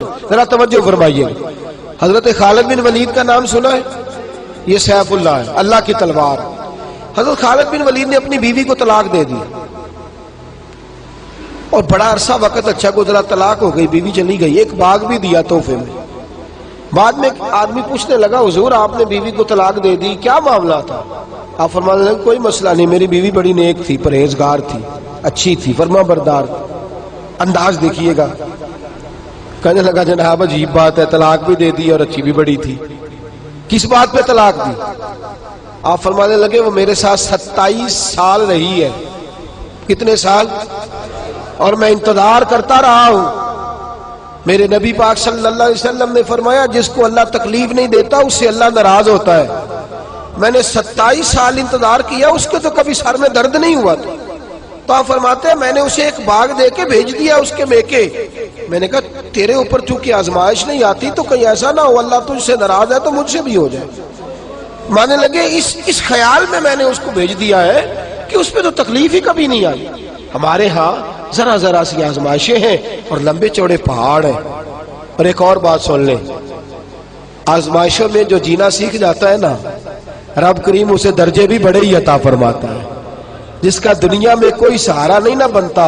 ذرا توجہ فرمائیے. حضرت خالد بن ولید کا نام سنا ہے؟ یہ سیف اللہ ہے، اللہ کی تلوار. حضرت خالد بن ولید نے اپنی بیوی کو طلاق دے دی اور بڑا عرصہ وقت اچھا گزرا، طلاق ہو گئی، بیوی چلی گئی. ایک باغ بھی دیا تحفے میں. بعد میں ایک آدمی پوچھنے لگا، حضور آپ نے بیوی کو طلاق دے دی، کیا معاملہ تھا؟ آپ فرمانے لگے کوئی مسئلہ نہیں، میری بیوی بڑی نیک تھی، پرہیزگار تھی، اچھی تھی، فرما بردار. انداز دیکھیے گا. کہنے لگا جناب عجیب بات ہے، طلاق بھی دے دی اور اچھی بھی بڑی تھی، کس بات پہ طلاق دی؟ آپ فرمانے لگے وہ میرے ساتھ 27 سال رہی ہے. کتنے سال؟ اور میں انتظار کرتا رہا ہوں. میرے نبی پاک صلی اللہ علیہ وسلم نے فرمایا جس کو اللہ تکلیف نہیں دیتا اس سے اللہ ناراض ہوتا ہے. میں نے 27 سال انتظار کیا، اس کے تو کبھی سر میں درد نہیں ہوا تھا. تو آپ فرماتے ہیں میں نے اسے ایک باغ دے کے بھیج دیا اس کے میکے. میں نے کہا تیرے اوپر چونکہ آزمائش نہیں آتی تو کہیں ایسا نہ ہو اللہ تجھ سے ناراض ہے تو مجھ سے بھی ہو جائے. مانے لگے اس خیال میں نے اس کو بھیج دیا ہے کہ اس پہ تو تکلیف ہی کبھی نہیں آئی. ہمارے ہاں ذرا ذرا سی آزمائشیں ہیں اور لمبے چوڑے پہاڑ ہیں. اور ایک اور بات سن لیں، آزمائشوں میں جو جینا سیکھ جاتا ہے نا، رب کریم اسے درجے بھی بڑے ہی عطا فرماتا ہے. جس کا دنیا میں کوئی سہارا نہیں نہ بنتا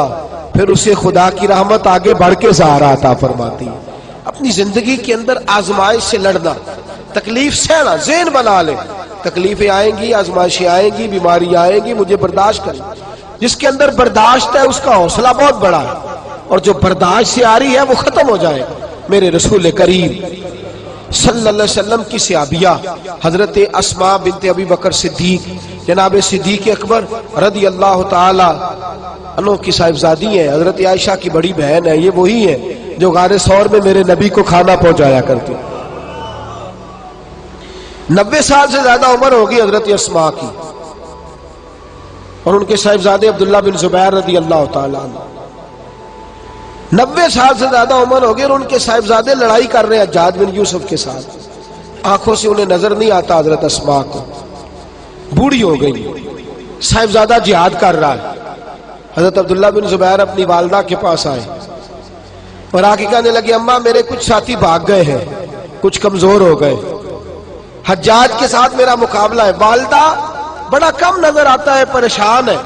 پھر اسے خدا کی رحمت آگے بڑھ کے سہارا عطا فرماتی ہے. اپنی زندگی کے اندر آزمائش سے لڑنا، تکلیف سہنا، ذہن بنا لے تکلیفیں آئیں گی، آزمائشیں آئیں گی، بیماری آئیں گی، مجھے برداشت کریں. جس کے اندر برداشت ہے اس کا حوصلہ بہت بڑا ہے، اور جو برداشت سے آ رہی ہے وہ ختم ہو جائے. میرے رسول کریم صلی اللہ علیہ وسلم کی صحابیہ حضرت اسماء بنت ابی بکر صدیق، جناب صدیق اکبر رضی اللہ تعالی عنہ کی صاحبزادی ہیں، حضرت عائشہ کی بڑی بہن ہے. یہ وہی ہیں جو غار ثور میں میرے نبی کو کھانا پہنچایا کرتی. 90 سال سے زیادہ عمر ہوگی حضرت اسماء کی، اور ان کے صاحبزادے عبداللہ بن زبیر رضی اللہ تعالی عنہ. 90 سال سے زیادہ عمر ہوگی اور ان کے صاحبزادے لڑائی کر رہے ہیں حجاج بن یوسف کے ساتھ. آنکھوں سے انہیں نظر نہیں آتا حضرت اسماء کو، بوڑھی ہو گئی. صاحبزادہ جہاد کر رہا ہے. حضرت عبداللہ بن زبیر اپنی والدہ کے پاس آئے اور آ کے کہنے لگے اماں میرے کچھ ساتھی بھاگ گئے ہیں، کچھ کمزور ہو گئے، حجاج کے ساتھ میرا مقابلہ ہے. والدہ بڑا کم نظر آتا ہے، پریشان ہے،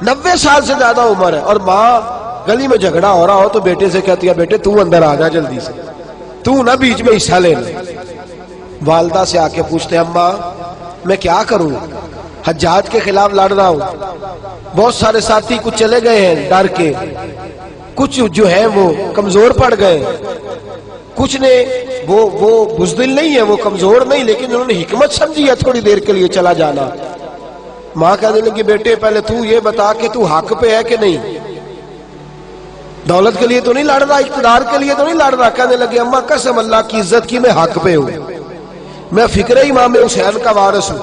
90 سال سے زیادہ عمر ہے. اور ماں گلی میں جھگڑا ہو رہا ہو تو بیٹے سے کہتی ہے بیٹے تو اندر آ جا جلدی سے، تو نہ بیچ میں حصہ لے لے. والدہ سے آ کے پوچھتے ہیں اماں میں کیا کروں، حجاج کے خلاف لڑ رہا ہوں، بہت سارے ساتھی کچھ چلے گئے ہیں ڈر کے، کچھ جو ہے وہ کمزور پڑ گئے، کچھ نے وہ بزدل نہیں ہے، وہ کمزور نہیں، لیکن انہوں نے حکمت سمجھی ہے تھوڑی دیر کے لیے چلا جانا. ماں کہنے لگی بیٹے پہلے تو یہ بتا کہ تو حق پہ ہے کہ نہیں، دولت کے لیے تو نہیں لڑ رہا، اقتدار کے لیے تو نہیں لڑ رہا. کہنے لگے اماں قسم اللہ کی عزت کی میں حق پہ ہوں، میں فکر امام حسین کا وارث ہوں،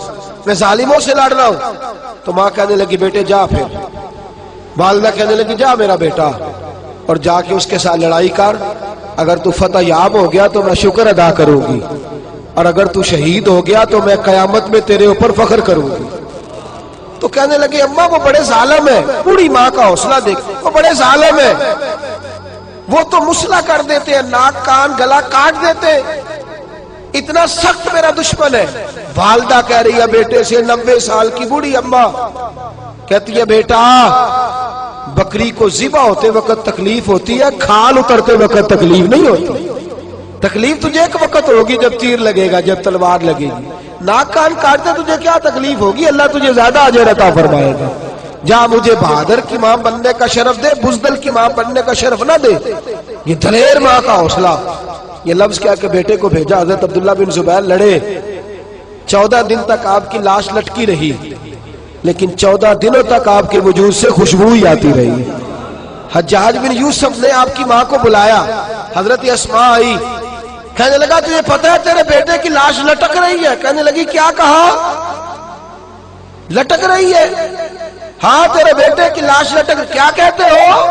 میں ظالموں سے لڑ رہا ہوں. تو ماں کہنے لگی بیٹے جا. پھر والدہ کہنے لگی جا میرا بیٹا اور جا کے اس کے ساتھ لڑائی کر، اگر تو فتح یاب ہو گیا تو میں شکر ادا کروں گی، اور اگر تو شہید ہو گیا تو میں قیامت میں تیرے اوپر فخر کروں گی. تو کہنے لگے اماں وہ بڑے ظالم ہے. بوڑھی ماں کا حوصلہ دیکھ، وہ بڑے ظالم ہے، وہ تو مسلح کر دیتے ہیں، ناک کان گلا کاٹ دیتے ہیں، اتنا سخت میرا دشمن ہے. والدہ کہہ رہی ہے بیٹے سے، 90 سال کی بوڑھی اماں کہتی ہے بیٹا بکری کو ذبح ہوتے وقت تکلیف ہوتی ہے، کھال اترتے وقت تکلیف نہیں ہوتی. تکلیف تجھے ایک وقت ہوگی جب تیر لگے گا، جب تلوار لگے گی. ناک کان کاٹتے تجھے کیا تکلیف ہوگی، اللہ تجھے زیادہ اجر عطا فرمائے گا. جا مجھے بہادر کی ماں بننے کا شرف دے، بزدل کی ماں بننے کا شرف نہ دے. یہ دلیر ماں کا حوصلہ. یہ لفظ کیا کہ بیٹے کو بھیجا. حضرت عبداللہ بن زبیر لڑے، 14 دن تک آپ کی لاش لٹکی رہی، لیکن 14 دنوں تک آپ کے وجود سے خوشبو ہی آتی رہی. حجاج بن یوسف نے آپ کی ماں کو بلایا، حضرت اسماء آئی، کہنے لگا تجھے پتہ ہے تیرے بیٹے کی لاش لٹک رہی ہے؟ کہنے لگی کیا کہا؟ لٹک رہی ہے؟ ہاں تیرے بیٹے کی لاش لٹک. کیا کہتے ہو؟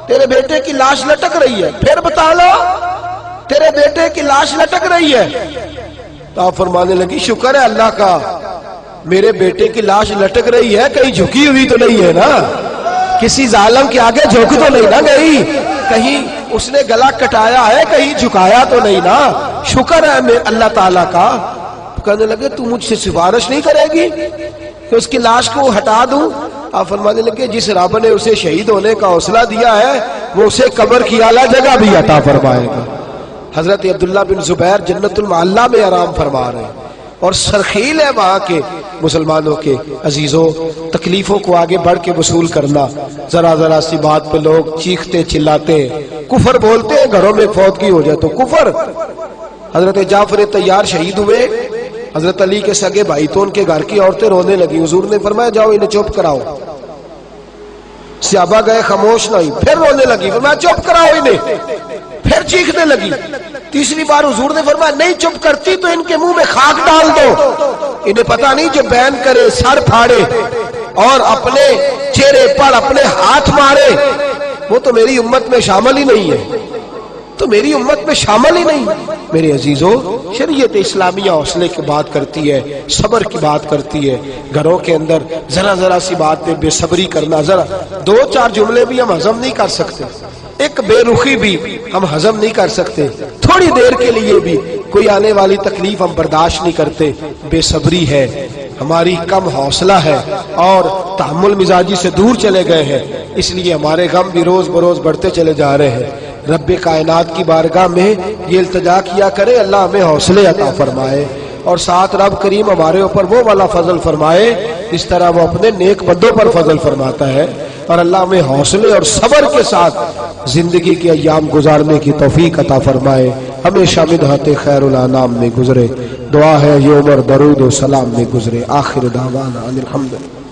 تیرے بیٹے کی لاش لٹک رہی ہے. پھر بتا لو. تیرے بیٹے کی لاش لٹک رہی ہے. تو آپ فرمانے لگی شکر ہے اللہ کا، میرے بیٹے کی لاش لٹک رہی ہے، کہیں جھکی ہوئی تو نہیں ہے نا، کسی ظالم کے آگے جھک تو نہیں نہ گئی، کہیں اس نے گلا کٹایا ہے کہیں جھکایا تو نہیں نا, شکر ہے میں اللہ تعالیٰ کا. کہنے لگے تو مجھ سے سفارش نہیں کرے گی کہ اس کی لاش کو ہٹا دوں؟ آپ فرمانے لگے جس رب نے اسے شہید ہونے کا حوصلہ دیا ہے وہ اسے قبر کی اعلیٰ جگہ بھی عطا فرمائے گا. حضرت عبداللہ بن زبیر جنت المعلیٰ میں آرام فرما رہے ہیں اور سرخیل ہے وہاں کے مسلمانوں کے. عزیزوں, تکلیفوں کو آگے بڑھ کے وصول کرنا, ذرا ذرا سی بات پہ لوگ چیختے چلاتے ہیں, کفر بولتے ہیں, گھروں میں فوتگی ہو جائے تو کفر. حضرت جعفر طیار شہید ہوئے, حضرت علی کے سگے بھائی تو ان کے گھر کی عورتیں رونے لگی. حضور نے فرمایا جاؤ انہیں چپ کراؤ. صحابہ گئے, خاموش نہیں, پھر رونے لگی. فرمایا چپ کراؤ انہیں, پھر چیخنے لگی. تیسری بار حضور نے فرمایا نہیں چپ کرتی تو ان کے منہ میں خاک ڈال دو. انہیں پتہ نہیں جو بین کرے, سر پھاڑے اور اپنے چہرے پر اپنے ہاتھ مارے وہ تو میری امت میں شامل ہی نہیں ہے, تو میری امت میں شامل ہی نہیں. میرے عزیزوں, شریعت اسلامیہ حوصلے کی بات کرتی ہے, صبر کی بات کرتی ہے. گھروں کے اندر ذرا ذرا سی بات پہ بے صبری کرنا, ذرا دو چار جملے بھی ہم ہضم نہیں کر سکتے, ایک بے رخی بھی ہم ہضم نہیں کر سکتے, تھوڑی دیر کے لیے بھی کوئی آنے والی تکلیف ہم برداشت نہیں کرتے. بے صبری ہے, ہماری کم حوصلہ ہے اور تحمل مزاجی سے دور چلے گئے ہیں, اس لیے ہمارے غم بھی روز بروز بڑھتے چلے جا رہے ہیں. رب کائنات کی بارگاہ میں یہ التجا کیا کرے اللہ ہمیں حوصلے عطا فرمائے اور ساتھ رب کریم ہمارے اوپر وہ والا فضل فرمائے اس طرح وہ اپنے نیک بندوں پر فضل فرماتا ہے. اور اللہ ہمیں حوصلے اور صبر کے ساتھ زندگی کے ایام گزارنے کی توفیق عطا فرمائے, ہمیشہ مدحت خیر الانام میں گزرے. دعا ہے یہ عمر درود و سلام میں گزرے. آخر دعوانا الحمدللہ.